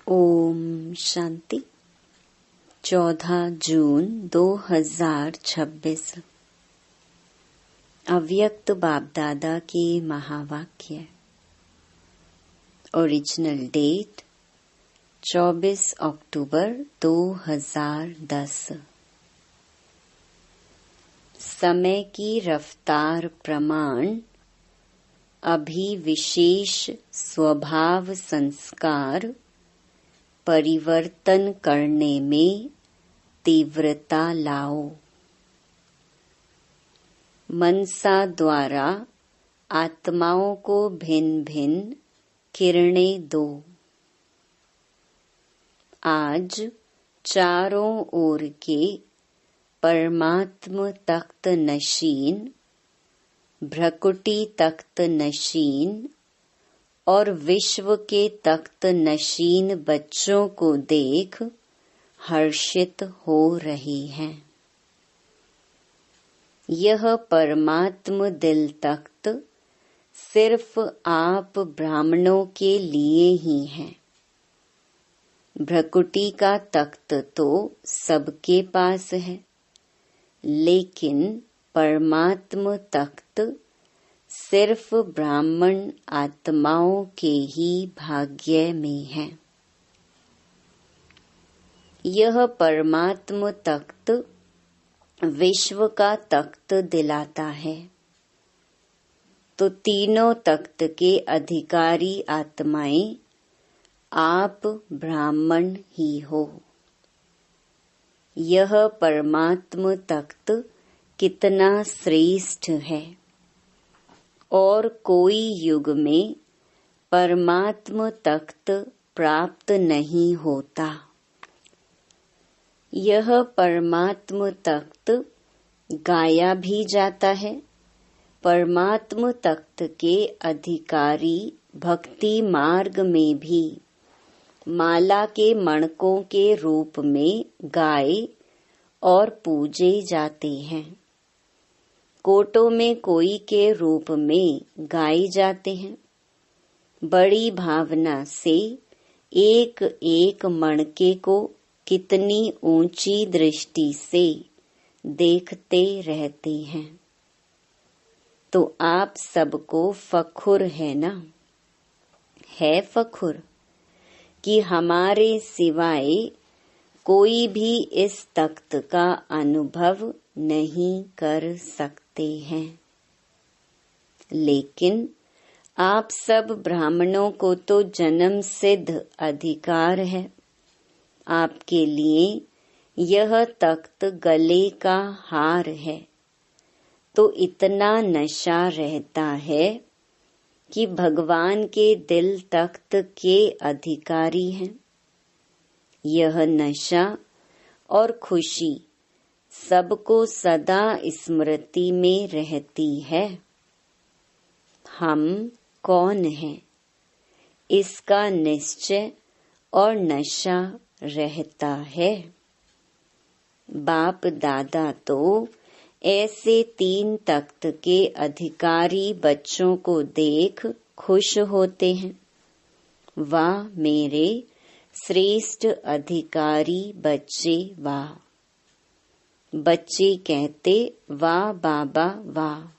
ओम शांति। 14 जून 2026 अव्यक्त बाप दादा की महावाक्य। ओरिजिनल डेट 24 अक्टूबर 2010। समय की रफ्तार प्रमाण अभी विशेष स्वभाव संस्कार परिवर्तन करने में तीव्रता लाओ। मनसा द्वारा आत्माओं को भिन्न भिन्न किरणें दो। आज चारों ओर के परमात्म तख्त नशीन, भ्रकुटी तख्त नशीन और विश्व के तख्त नशीन बच्चों को देख हर्षित हो रही हैं। यह परमात्म दिल तख्त सिर्फ आप ब्राह्मणों के लिए ही है। भ्रकुटी का तख्त तो सबके पास है, लेकिन परमात्म तख्त सिर्फ ब्राह्मण आत्माओं के ही भाग्य में है। यह परमात्म तख्त विश्व का तख्त दिलाता है, तो तीनों तख्त के अधिकारी आत्माएं आप ब्राह्मण ही हो। यह परमात्म तख्त कितना श्रेष्ठ है और कोई युग में परमात्म तख्त प्राप्त नहीं होता। यह परमात्म तख्त गाया भी जाता है। परमात्म तख्त के अधिकारी भक्ति मार्ग में भी माला के मणकों के रूप में गाए और पूजे जाते हैं। कोटों में कोई के रूप में गाए जाते हैं। बड़ी भावना से एक एक मणके को कितनी ऊंची दृष्टि से देखते रहते हैं। तो आप सबको फखुर है ना? है फखुर कि हमारे सिवाय कोई भी इस तख्त का अनुभव नहीं कर सकते हैं। लेकिन आप सब ब्राह्मणों को तो जन्म सिद्ध अधिकार है। आपके लिए यह तख्त गले का हार है, तो इतना नशा रहता है कि भगवान के दिल तख्त के अधिकारी हैं। यह नशा और खुशी सबको सदा स्मृति में रहती है। हम कौन हैं, इसका निश्चय और नशा रहता है। बाप दादा तो ऐसे तीन तख्त के अधिकारी बच्चों को देख खुश होते हैं। वाह मेरे श्रेष्ठ अधिकारी बच्चे, वाह। बच्चे कहते वाह बाबा वाह,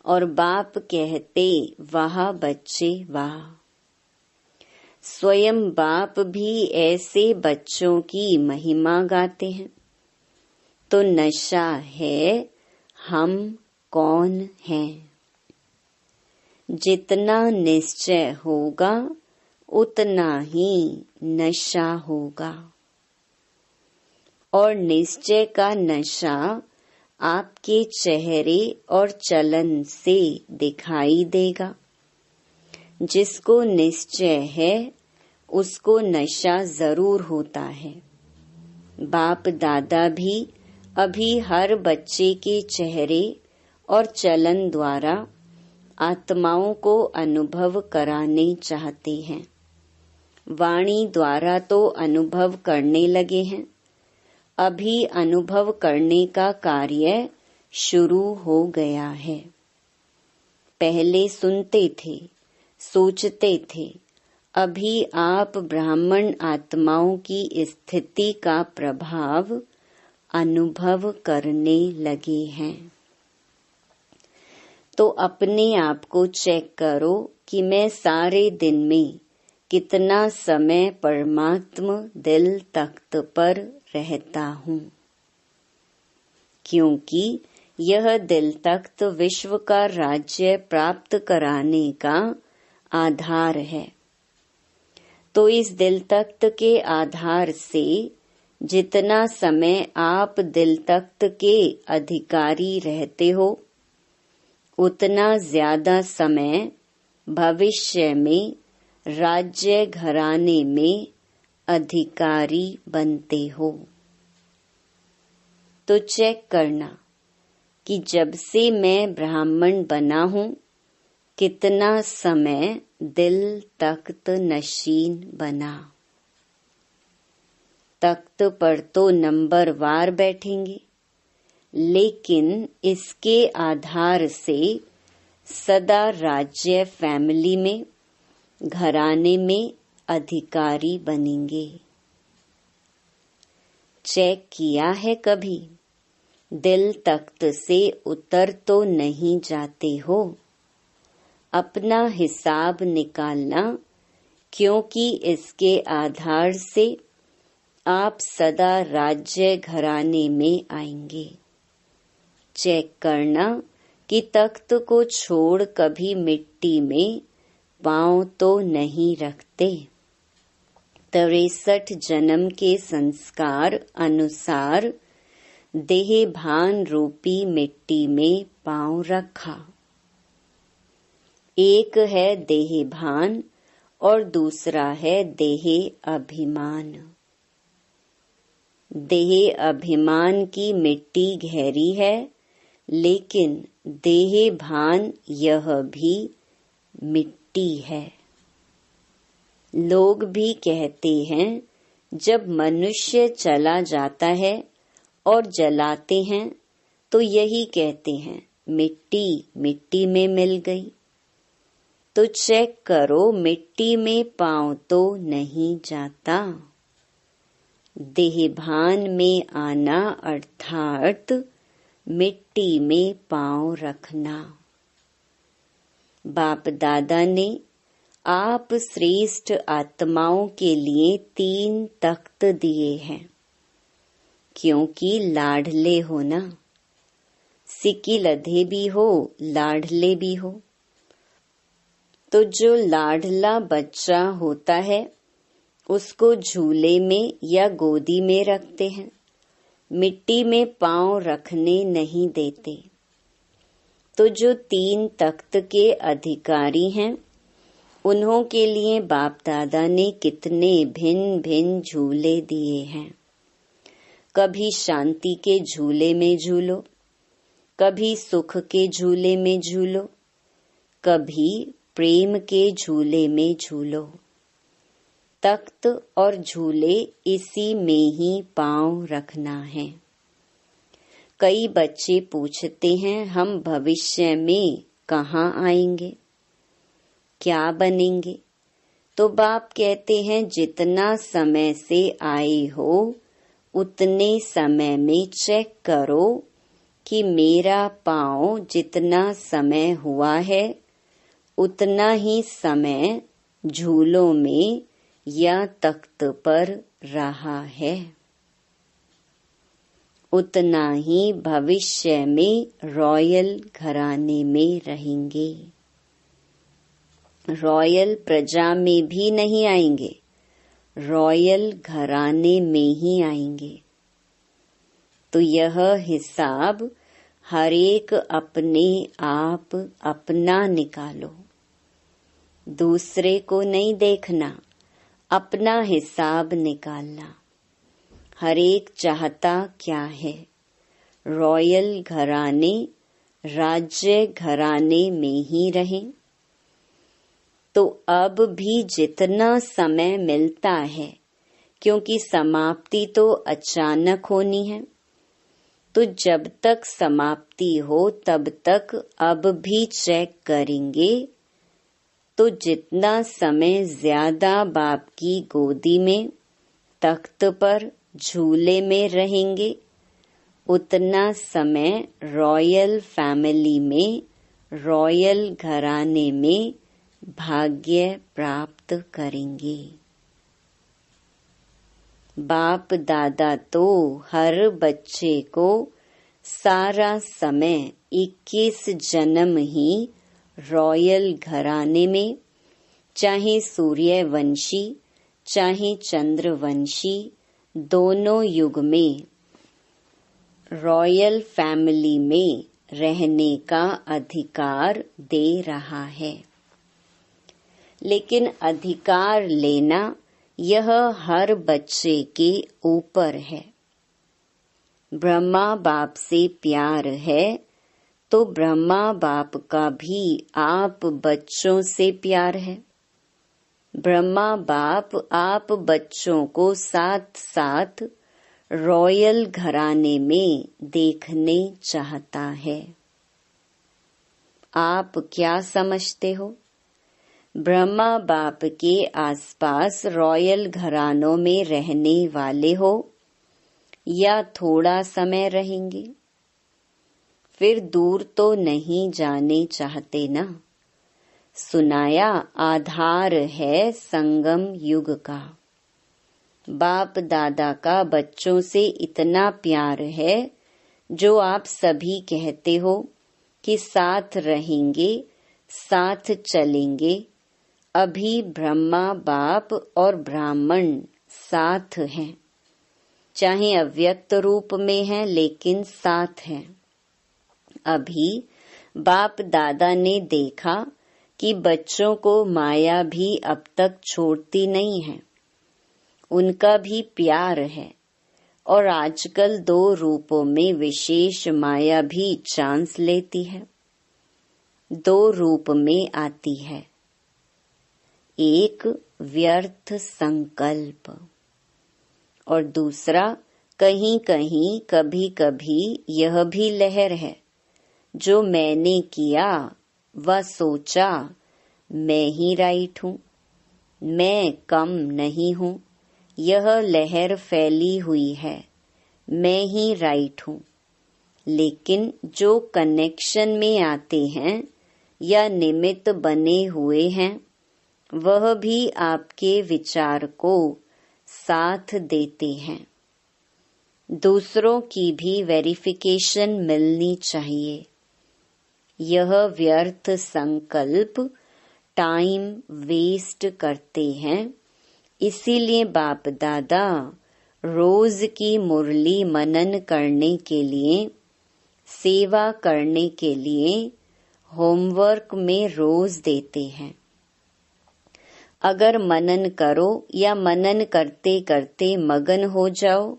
और बाप कहते वाह बच्चे वाह। स्वयं बाप भी ऐसे बच्चों की महिमा गाते हैं। तो नशा है हम कौन हैं। जितना निश्चय होगा उतना ही नशा होगा, और निश्चय का नशा आपके चेहरे और चलन से दिखाई देगा। जिसको निश्चय है उसको नशा जरूर होता है। बाप दादा भी अभी हर बच्चे के चेहरे और चलन द्वारा आत्माओं को अनुभव कराने चाहते हैं। वाणी द्वारा तो अनुभव करने लगे हैं। अभी अनुभव करने का कार्य शुरू हो गया है। पहले सुनते थे, सोचते थे, अभी आप ब्राह्मण आत्माओं की स्थिति का प्रभाव अनुभव करने लगे हैं। तो अपने आप को चेक करो कि मैं सारे दिन में कितना समय परमात्मा दिल तख्त पर रहता हूँ, क्योंकि यह दिल तख्त विश्व का राज्य प्राप्त कराने का आधार है। तो इस दिल तख्त के आधार से जितना समय आप दिल तख्त के अधिकारी रहते हो, उतना ज्यादा समय भविष्य में राज्य घराने में अधिकारी बनते हो। तो चेक करना कि जब से मैं ब्राह्मण बना हूँ, कितना समय दिल तख्त नशीन बना। तख्त पर तो नंबर वार बैठेंगे, लेकिन इसके आधार से सदा राज्य फैमिली में, घराने में अधिकारी बनेंगे। चेक किया है कभी? दिल तख्त से उतर तो नहीं जाते हो। अपना हिसाब निकालना, क्योंकि इसके आधार से आप सदा राज्य घराने में आएंगे। चेक करना कि तख्त को छोड़ कभी मिट्टी में पांव तो नहीं रखते। 63 जन्म के संस्कार अनुसार देह भान रूपी मिट्टी में पांव रखा। एक है देह भान और दूसरा है देह अभिमान। देह अभिमान की मिट्टी गहरी है, लेकिन देह भान यह भी मिट्टी है। लोग भी कहते हैं, जब मनुष्य चला जाता है और जलाते हैं तो यही कहते हैं, मिट्टी मिट्टी में मिल गई। तो चेक करो, मिट्टी में पांव तो नहीं जाता। देहभान में आना अर्थात मिट्टी में पांव रखना। बाप दादा ने आप श्रेष्ठ आत्माओं के लिए 3 तख्त दिए हैं, क्योंकि लाडले हो ना। सिक्की लधे भी हो, लाडले भी हो। तो जो लाडला बच्चा होता है, उसको झूले में या गोदी में रखते हैं, मिट्टी में पांव रखने नहीं देते। तो जो 3 तख्त के अधिकारी हैं, उन्हों के लिए बाप दादा ने कितने भिन्न भिन्न झूले दिए हैं। कभी शांति के झूले में झूलो, कभी सुख के झूले में झूलो, कभी प्रेम के झूले में झूलो। तख्त और झूले इसी में ही पांव रखना है। कई बच्चे पूछते हैं, हम भविष्य में कहाँ आएंगे, क्या बनेंगे? तो बाप कहते हैं, जितना समय से आए हो, उतने समय में चेक करो कि मेरा पांव जितना समय हुआ है, उतना ही समय झूलों में या तख्त पर रहा है। उतना ही भविष्य में रॉयल घराने में रहेंगे। रॉयल प्रजा में भी नहीं आएंगे, रॉयल घराने में ही आएंगे। तो यह हिसाब हर एक अपने आप अपना निकालो, दूसरे को नहीं देखना, अपना हिसाब निकालना। हर एक चाहता क्या है? रॉयल घराने, राज्य घराने में ही रहें। तो अब भी जितना समय मिलता है, क्योंकि समाप्ति तो अचानक होनी है, तो जब तक समाप्ति हो तब तक अब भी चेक करेंगे तो जितना समय ज्यादा बाप की गोदी में, तख्त पर, झूले में रहेंगे, उतना समय रॉयल फैमिली में, रॉयल घराने में भाग्य प्राप्त करेंगे। बाप दादा तो हर बच्चे को सारा समय 21 जन्म ही रॉयल घराने में, चाहे सूर्यवंशी चाहे चंद्रवंशी, दोनों युग में रॉयल फैमिली में रहने का अधिकार दे रहा है। लेकिन अधिकार लेना यह हर बच्चे के ऊपर है। ब्रह्मा बाप से प्यार है तो ब्रह्मा बाप का भी आप बच्चों से प्यार है। ब्रह्मा बाप आप बच्चों को साथ साथ रॉयल घराने में देखने चाहता है। आप क्या समझते हो? ब्रह्मा बाप के आसपास रॉयल घरानों में रहने वाले हो या थोड़ा समय रहेंगे? फिर दूर तो नहीं जाने चाहते ना। सुनाया आधार है संगम युग का। बाप दादा का बच्चों से इतना प्यार है जो आप सभी कहते हो कि साथ रहेंगे, साथ चलेंगे। अभी ब्रह्मा बाप और ब्राह्मण साथ हैं, चाहे अव्यक्त रूप में हैं लेकिन साथ हैं। अभी बाप दादा ने देखा कि बच्चों को माया भी अब तक छोड़ती नहीं है, उनका भी प्यार है और आजकल 2 रूपों में विशेष माया भी चांस लेती है, 2 रूप में आती है। एक व्यर्थ संकल्प और दूसरा कहीं कहीं कभी कभी यह भी लहर है जो मैंने किया व सोचा मैं ही राइट हूँ, मैं कम नहीं हूँ। यह लहर फैली हुई है, मैं ही राइट हूँ। लेकिन जो कनेक्शन में आते हैं या निमित्त बने हुए हैं, वह भी आपके विचार को साथ देते हैं। दूसरों की भी वेरिफिकेशन मिलनी चाहिए। यह व्यर्थ संकल्प टाइम वेस्ट करते हैं। इसीलिए बाप दादा रोज की मुरली मनन करने के लिए, सेवा करने के लिए होमवर्क में रोज देते हैं। अगर मनन करो या मनन करते करते मगन हो जाओ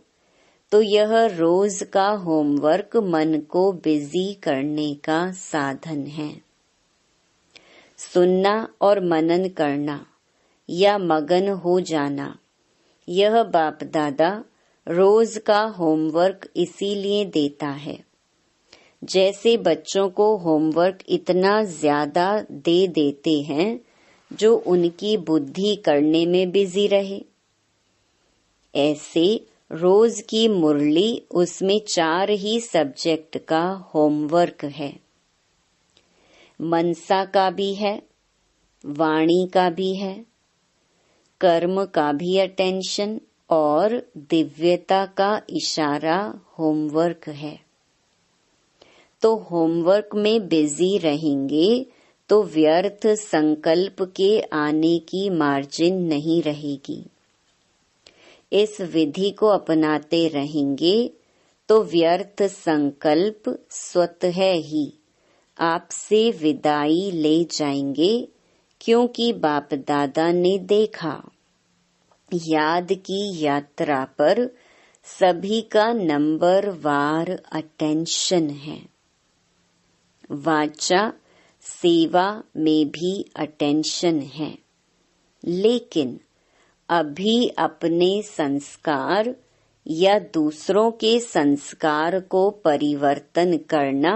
तो यह रोज का होमवर्क मन को बिजी करने का साधन है। सुनना और मनन करना या मगन हो जाना, यह बाप दादा रोज का होमवर्क इसीलिए देता है। जैसे बच्चों को होमवर्क इतना ज्यादा दे देते हैं जो उनकी बुद्धि करने में बिजी रहे, ऐसे रोज की मुरली उसमें 4 ही सब्जेक्ट का होमवर्क है। मनसा का भी है, वाणी का भी है, कर्म का भी अटेंशन और दिव्यता का इशारा होमवर्क है। तो होमवर्क में बिजी रहेंगे तो व्यर्थ संकल्प के आने की मार्जिन नहीं रहेगी। इस विधि को अपनाते रहेंगे तो व्यर्थ संकल्प स्वतः ही आपसे विदाई ले जाएंगे, क्योंकि बाप दादा ने देखा याद की यात्रा पर सभी का नंबर वार अटेंशन है। वाचा सेवा में भी अटेंशन है, लेकिन अभी अपने संस्कार या दूसरों के संस्कार को परिवर्तन करना,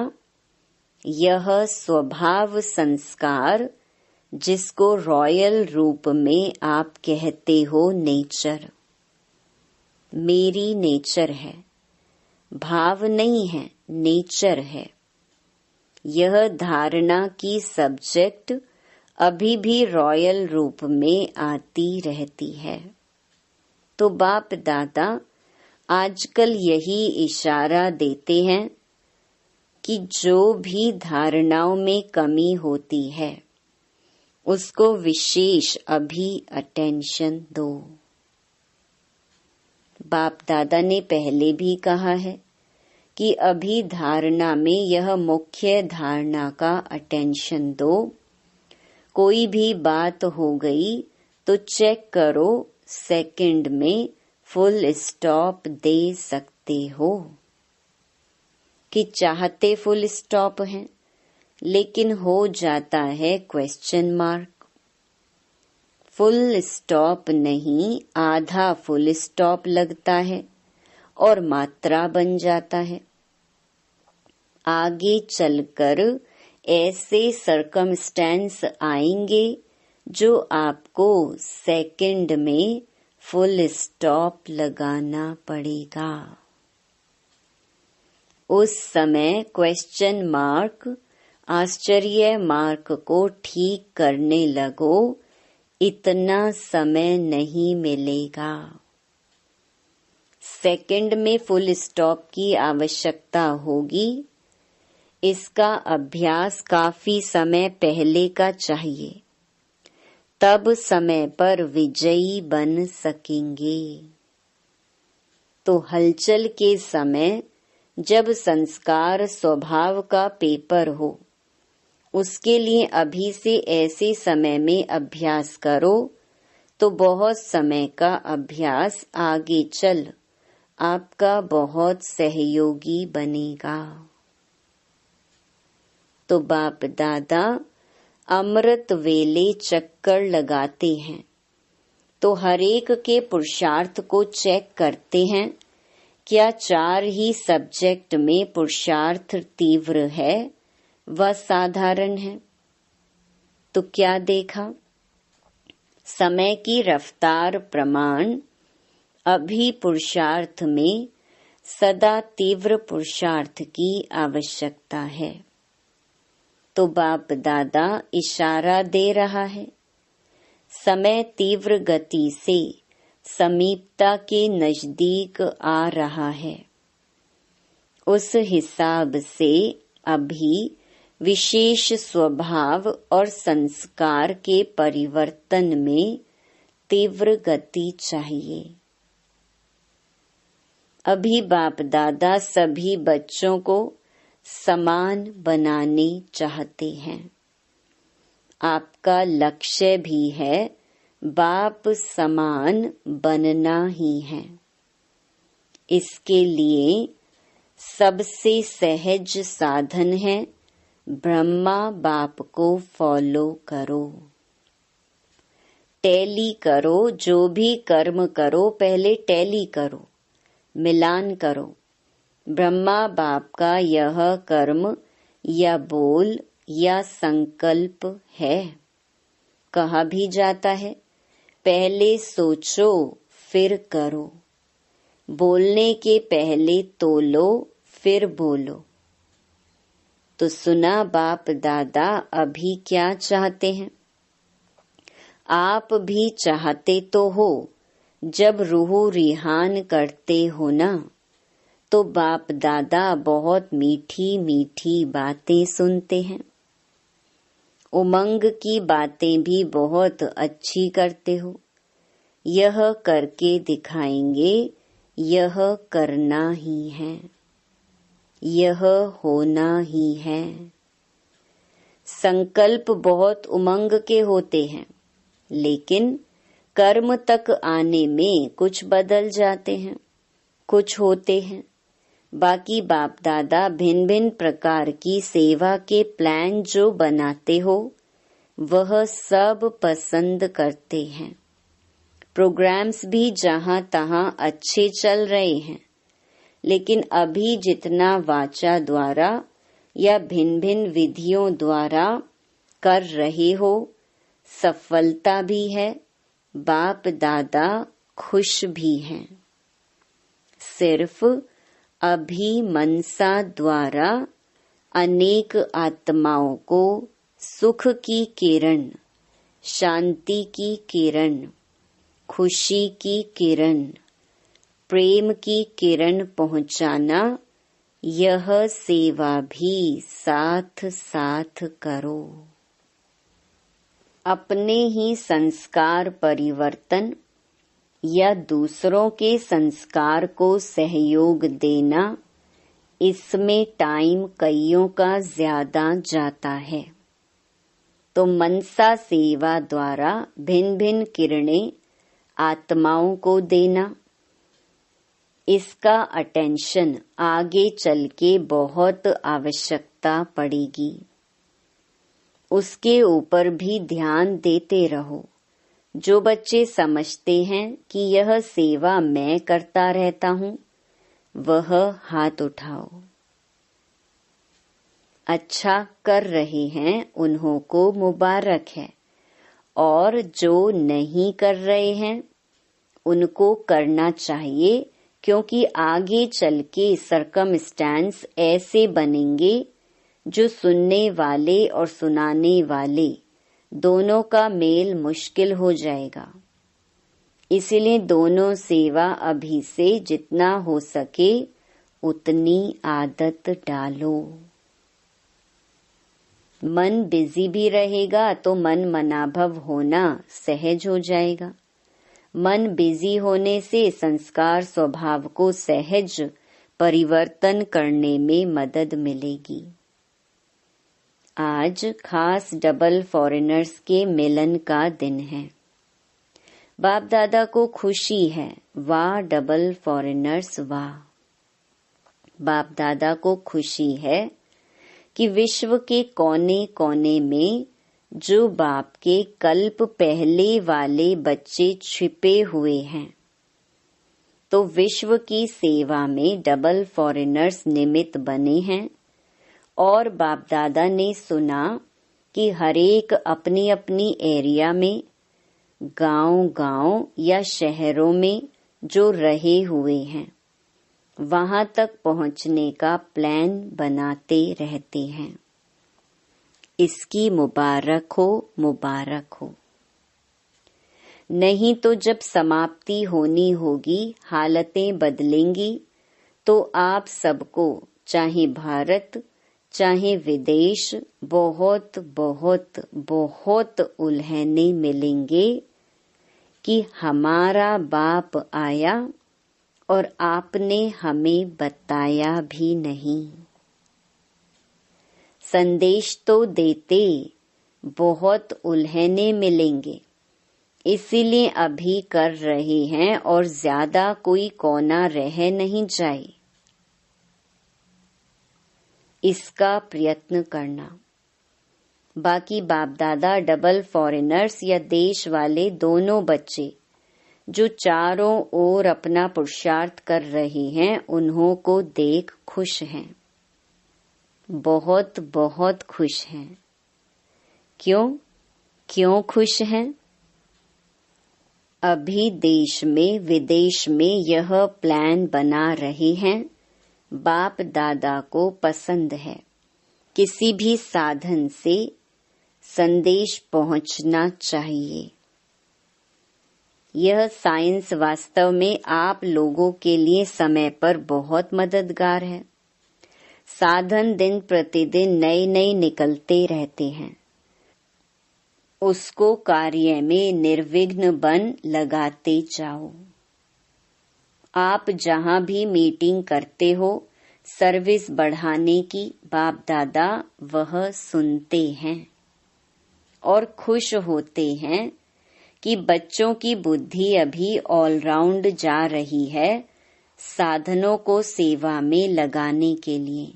यह स्वभाव संस्कार जिसको रॉयल रूप में आप कहते हो नेचर, मेरी नेचर है, भाव नहीं है, नेचर है। यह धारणा की सब्जेक्ट अभी भी रॉयल रूप में आती रहती है। तो बाप दादा आजकल यही इशारा देते हैं कि जो भी धारणाओं में कमी होती है उसको विशेष अभी अटेंशन दो। बाप दादा ने पहले भी कहा है कि अभी धारणा में यह मुख्य धारणा का अटेंशन दो। कोई भी बात हो गई तो चेक करो, सेकंड में फुल स्टॉप दे सकते हो कि चाहते फुल स्टॉप है लेकिन हो जाता है क्वेश्चन मार्क। फुल स्टॉप नहीं, आधा फुल स्टॉप लगता है और मात्रा बन जाता है। आगे चलकर ऐसे सर्कमस्टेंस आएंगे जो आपको सेकंड में फुल स्टॉप लगाना पड़ेगा। उस समय क्वेश्चन मार्क, आश्चर्य मार्क को ठीक करने लगो, इतना समय नहीं मिलेगा। सेकंड में फुल स्टॉप की आवश्यकता होगी। इसका अभ्यास काफी समय पहले का चाहिए, तब समय पर विजयी बन सकेंगे। तो हलचल के समय जब संस्कार स्वभाव का पेपर हो, उसके लिए अभी से ऐसे समय में अभ्यास करो तो बहुत समय का अभ्यास आगे चल आपका बहुत सहयोगी बनेगा। तो बाप दादा अमृत वेले चक्कर लगाते हैं तो हरेक के पुरुषार्थ को चेक करते हैं। क्या 4 ही सब्जेक्ट में पुरुषार्थ तीव्र है व साधारण है? तो क्या देखा? समय की रफ्तार प्रमाण अभी पुरुषार्थ में सदा तीव्र पुरुषार्थ की आवश्यकता है। तो बाप दादा इशारा दे रहा है, समय तीव्र गति से समीपता के नजदीक आ रहा है। उस हिसाब से अभी विशेष स्वभाव और संस्कार के परिवर्तन में तीव्र गति चाहिए। अभी बाप दादा सभी बच्चों को समान बनाने चाहते हैं। आपका लक्ष्य भी है बाप समान बनना ही है। इसके लिए सबसे सहज साधन है ब्रह्मा बाप को फॉलो करो। टैली करो, जो भी कर्म करो पहले टैली करो, मिलान करो। ब्रह्मा बाप का यह कर्म या बोल या संकल्प है। कहा भी जाता है पहले सोचो फिर करो, बोलने के पहले तोलो फिर बोलो। तो सुना बाप दादा अभी क्या चाहते हैं? आप भी चाहते तो हो, जब रूह रिहान करते हो ना, तो बाप दादा बहुत मीठी मीठी बातें सुनते हैं। उमंग की बातें भी बहुत अच्छी करते हो। यह करके दिखाएंगे, यह करना ही है, यह होना ही है। संकल्प बहुत उमंग के होते हैं, लेकिन कर्म तक आने में कुछ बदल जाते हैं, कुछ होते हैं। बाकी बाप दादा भिन्न भिन्न प्रकार की सेवा के प्लान जो बनाते हो वह सब पसंद करते हैं। प्रोग्राम्स भी जहां तहां अच्छे चल रहे हैं, लेकिन अभी जितना वाचा द्वारा या भिन्न भिन्न विधियों द्वारा कर रहे हो सफलता भी है, बाप दादा खुश भी हैं। सिर्फ अभिमनसा द्वारा अनेक आत्माओं को सुख की किरण, शांति की किरण, खुशी की किरण, प्रेम की किरण पहुंचाना, यह सेवा भी साथ साथ करो। अपने ही संस्कार परिवर्तन या दूसरों के संस्कार को सहयोग देना, इसमें टाइम कईयों का ज्यादा जाता है। तो मनसा सेवा द्वारा भिन्न भिन्न किरणें आत्माओं को देना, इसका अटेंशन आगे चल के बहुत आवश्यकता पड़ेगी। उसके ऊपर भी ध्यान देते रहो। जो बच्चे समझते हैं कि यह सेवा मैं करता रहता हूँ, वह हाथ उठाओ। अच्छा कर रहे हैं उन्हों को मुबारक है, और जो नहीं कर रहे हैं उनको करना चाहिए, क्योंकि आगे चल के सरकमस्टेंस ऐसे बनेंगे जो सुनने वाले और सुनाने वाले दोनों का मेल मुश्किल हो जाएगा। इसीलिए दोनों सेवा अभी से जितना हो सके उतनी आदत डालो। मन बिजी भी रहेगा तो मन मनाभव होना सहज हो जाएगा। मन बिजी होने से संस्कार स्वभाव को सहज परिवर्तन करने में मदद मिलेगी। आज खास डबल फॉरेनर्स के मिलन का दिन है। बाप दादा को खुशी है, वाह डबल फॉरेनर्स वाह। बाप दादा को खुशी है कि विश्व के कोने कोने में जो बाप के कल्प पहले वाले बच्चे छिपे हुए हैं, तो विश्व की सेवा में डबल फॉरेनर्स निमित्त बने हैं। और बाप दादा ने सुना कि हरेक अपनी अपनी एरिया में, गांव या शहरों में जो रहे हुए हैं, वहां तक पहुंचने का प्लान बनाते रहते हैं। इसकी मुबारक हो, मुबारक हो। नहीं तो जब समाप्ति होनी होगी, हालतें बदलेंगी, तो आप सबको चाहे भारत चाहे विदेश बहुत बहुत बहुत उल्हने मिलेंगे कि हमारा बाप आया और आपने हमें बताया भी नहीं। संदेश तो देते, बहुत उल्हने मिलेंगे, इसीलिए अभी कर रहे हैं और ज्यादा कोई कोना रह नहीं जाए, इसका प्रयत्न करना। बाकी बाप दादा डबल फॉरेनर्स या देश वाले दोनों बच्चे जो चारों ओर अपना पुरुषार्थ कर रहे हैं, उन्हों को देख खुश हैं, बहुत बहुत खुश हैं। क्यों खुश हैं? अभी देश में विदेश में यह प्लान बना रहे हैं। बाप दादा को पसंद है किसी भी साधन से संदेश पहुंचना चाहिए। यह साइंस वास्तव में आप लोगों के लिए समय पर बहुत मददगार है। साधन दिन प्रतिदिन नए नए निकलते रहते हैं, उसको कार्य में निर्विघ्न बन लगाते जाओ। आप जहां भी मीटिंग करते हो, सर्विस बढ़ाने की, बाप दादा वह सुनते हैं और खुश होते हैं कि बच्चों की बुद्धि अभी ऑलराउंड जा रही है साधनों को सेवा में लगाने के लिए।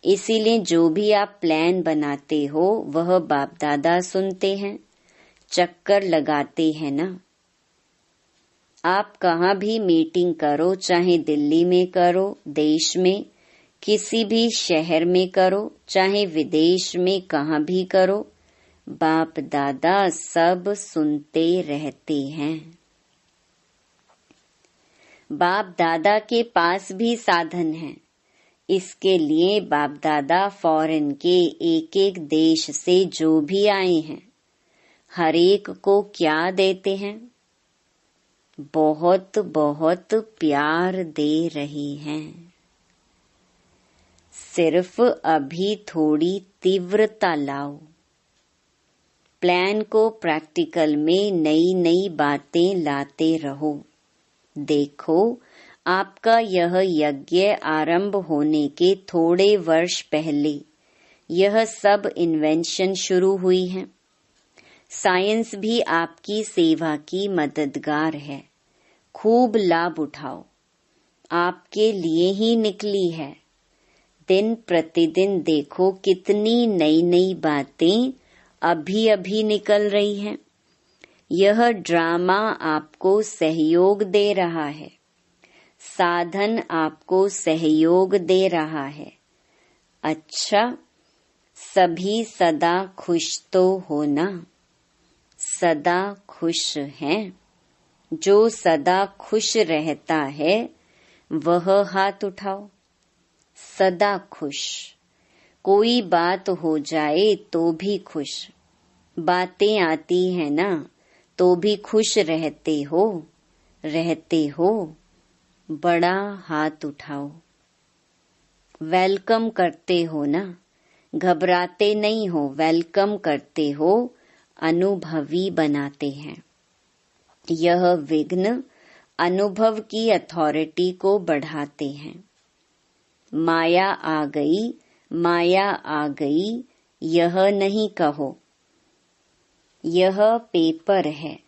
इसीलिए जो भी आप प्लान बनाते हो वह बाप दादा सुनते हैं, चक्कर लगाते हैं ना। आप कहाँ भी मीटिंग करो, चाहे दिल्ली में करो, देश में किसी भी शहर में करो, चाहे विदेश में कहाँ भी करो, बाप दादा सब सुनते रहते हैं। बाप दादा के पास भी साधन है। इसके लिए बाप दादा फॉरेन के एक एक देश से जो भी आए हैं, हर एक को क्या देते हैं? बहुत बहुत प्यार दे रहे हैं। सिर्फ अभी थोड़ी तीव्रता लाओ। प्लान को प्रैक्टिकल में नई नई बातें लाते रहो। देखो, आपका यह यज्ञ आरंभ होने के थोड़े वर्ष पहले यह सब इन्वेंशन शुरू हुई है। साइंस भी आपकी सेवा की मददगार है। खूब लाभ उठाओ। आपके लिए ही निकली है। दिन प्रतिदिन देखो कितनी नई नई बातें अभी अभी निकल रही हैं। यह ड्रामा आपको सहयोग दे रहा है। साधन आपको सहयोग दे रहा है। अच्छा, सभी सदा खुश तो हो ना? सदा खुश हैं। जो सदा खुश रहता है वह हाथ उठाओ। सदा खुश। कोई बात हो जाए तो भी खुश। बातें आती हैं ना, तो भी खुश रहते हो। बड़ा हाथ उठाओ। वेलकम करते हो ना? घबराते नहीं हो, वेलकम करते हो, अनुभवी बनाते हैं। यह विघ्न अनुभव की अथॉरिटी को बढ़ाते हैं। माया आ गई, माया आ गई, यह नहीं कहो। यह पेपर है।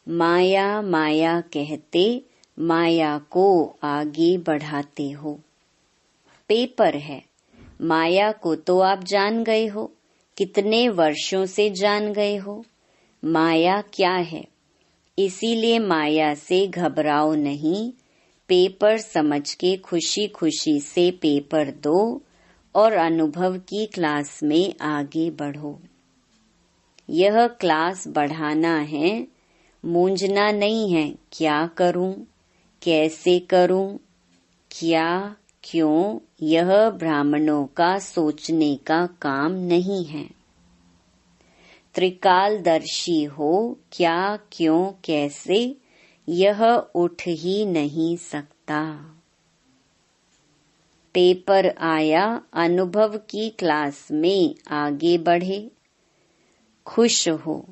माया माया कहते माया को आगे बढ़ाते हो। पेपर है। माया को तो आप जान गए हो, कितने वर्षों से जान गए हो। माया क्या है? इसीलिए माया से घबराओ नहीं। पेपर समझ के खुशी खुशी से पेपर दो और अनुभव की क्लास में आगे बढ़ो। यह क्लास बढ़ाना है, मूंझना नहीं है। क्या करूं, कैसे करूं, क्या, क्यों, यह ब्राह्मणों का सोचने का काम नहीं है। त्रिकालदर्शी हो, क्या, क्यों, कैसे, यह उठ ही नहीं सकता। पेपर आया, अनुभव की क्लास में आगे बढ़े। खुश हो।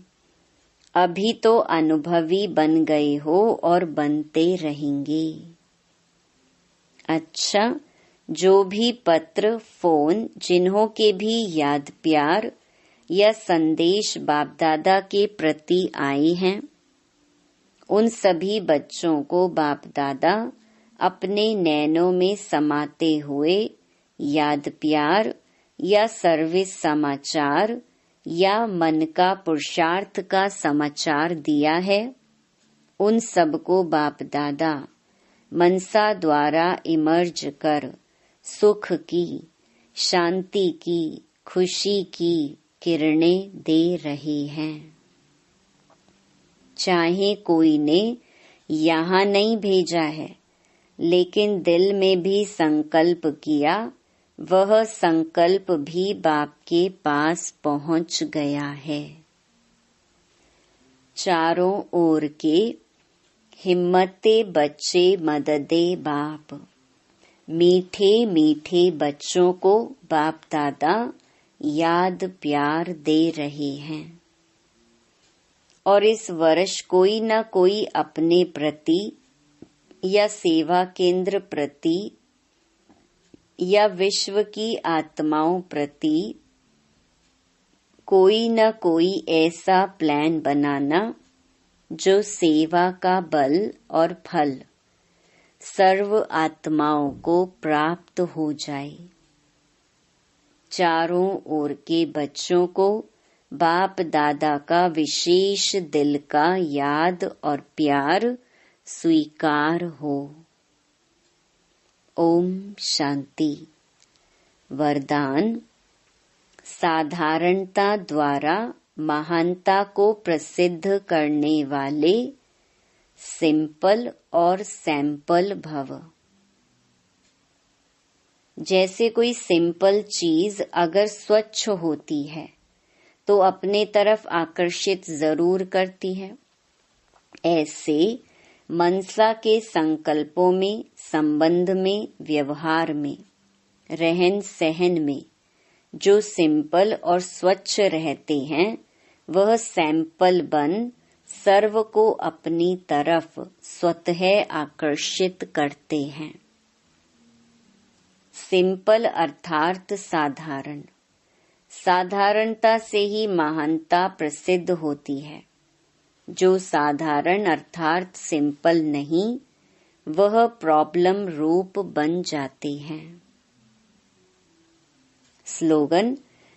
अभी तो अनुभवी बन गए हो और बनते रहेंगे। अच्छा, जो भी पत्र, फोन, जिन्हों के भी याद प्यार या संदेश बाप दादा के प्रति आए हैं, उन सभी बच्चों को बाप दादा अपने नैनों में समाते हुए याद प्यार या सर्विस समाचार या मन का पुरुषार्थ का समाचार दिया है। उन सबको बाप दादा मनसा द्वारा इमर्ज कर सुख की, शांति की, खुशी की किरणें दे रहे हैं। चाहे कोई ने यहाँ नहीं भेजा है, लेकिन दिल में भी संकल्प किया, वह संकल्प भी बाप के पास पहुंच गया है। चारों ओर के हिम्मते बच्चे मददे बाप। मीठे मीठे बच्चों को बाप दादा याद प्यार दे रहे हैं। और इस वर्ष कोई न कोई अपने प्रति या सेवा केंद्र प्रति या विश्व की आत्माओं प्रति कोई न कोई ऐसा प्लान बनाना जो सेवा का बल और फल सर्व आत्माओं को प्राप्त हो जाए। चारों ओर के बच्चों को बाप दादा का विशेष दिल का याद और प्यार स्वीकार हो। ओम शांति। वरदान। साधारणता द्वारा महानता को प्रसिद्ध करने वाले सिंपल और सैंपल भव। जैसे कोई सिंपल चीज अगर स्वच्छ होती है तो अपने तरफ आकर्षित जरूर करती है। ऐसे मनसा के संकल्पों में, संबंध में, व्यवहार में, रहन सहन में जो सिंपल और स्वच्छ रहते हैं वह सैंपल बन सर्व को अपनी तरफ स्वतः आकर्षित करते हैं। सिंपल अर्थात साधारण। साधारणता से ही महानता प्रसिद्ध होती है। जो साधारण अर्थात सिंपल नहीं, वह प्रॉब्लम रूप बन जाते हैं। स्लोगन: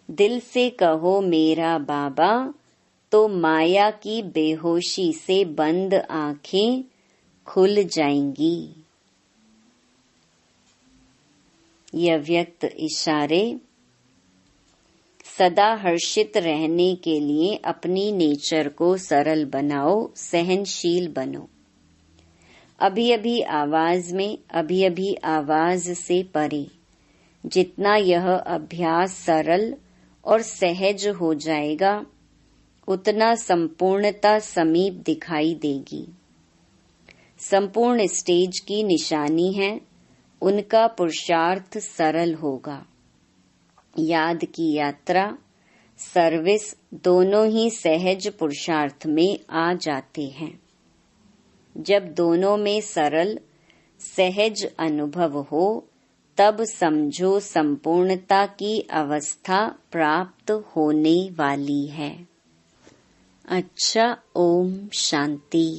दिल से कहो मेरा बाबा, तो माया की बेहोशी से बंद आंखें खुल जाएंगी। यह व्यक्त इशारे: सदा हर्षित रहने के लिए अपनी नेचर को सरल बनाओ, सहनशील बनो। अभी अभी आवाज में, अभी अभी आवाज से परे जितना यह अभ्यास सरल और सहज हो जाएगा, उतना संपूर्णता समीप दिखाई देगी। संपूर्ण स्टेज की निशानी है, उनका पुरुषार्थ सरल होगा। याद की यात्रा, सर्विस दोनों ही सहज पुरुषार्थ में आ जाते हैं। जब दोनों में सरल सहज अनुभव हो, तब समझो संपूर्णता की अवस्था प्राप्त होने वाली है। अच्छा, ओम शांति।